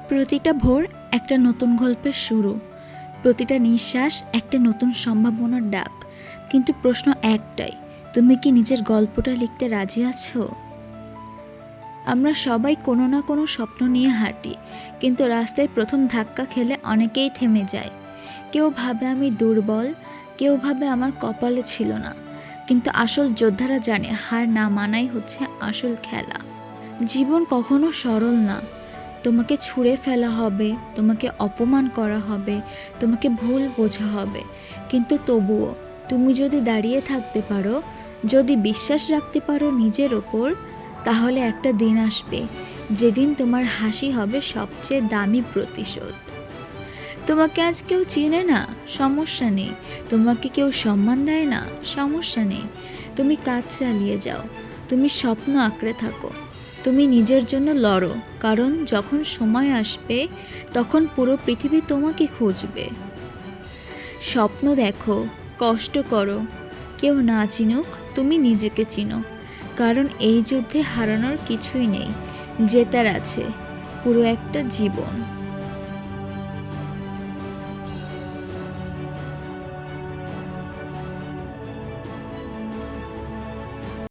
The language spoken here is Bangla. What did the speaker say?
প্রতিটা ভোর একটা নতুন গল্পের শুরু, প্রতিটা নিঃশ্বাস একটা নতুন সম্ভাবনার ডাক। কিন্তু প্রশ্ন একটাই, তুমি কি নিজের গল্পটা লিখতে রাজি আছো? আমরা সবাই কোনো না কোনো স্বপ্ন নিয়ে হাঁটি, কিন্তু রাস্তায় প্রথম ধাক্কা খেলে অনেকেই থেমে যায়। কেউ ভাবে আমি দুর্বল, কেউ ভাবে আমার কপালে ছিল না, কিন্তু আসল যোদ্ধারা জানে হার না মানাই হচ্ছে আসল খেলা। জীবন কখনো সরল না। তোমাকে ছুঁড়ে ফেলা হবে, তোমাকে অপমান করা হবে, তোমাকে ভুল বোঝা হবে, কিন্তু তবুও তুমি যদি দাঁড়িয়ে থাকতে পারো, যদি বিশ্বাস রাখতে পারো নিজের ওপর, তাহলে একটা দিন আসবে যেদিন তোমার হাসি হবে সবচেয়ে দামি প্রতিশোধ। তোমাকে আজ কেউ চিনে না, সমস্যা নেই। তোমাকে কেউ সম্মান দেয় না, সমস্যা নেই। তুমি কাজ চালিয়ে যাও, তুমি স্বপ্ন আঁকড়ে থাকো, তুমি নিজের জন্য লড়ো, কারণ যখন সময় আসবে তখন পুরো পৃথিবী তোমাকে খুঁজবে। স্বপ্ন দেখো, কষ্ট করো, কেউ না চিনুক, তুমি নিজেকে চিনো, কারণ এই যুদ্ধে হারানোর কিছুই নেই, জেতার আছে পুরো একটা জীবন।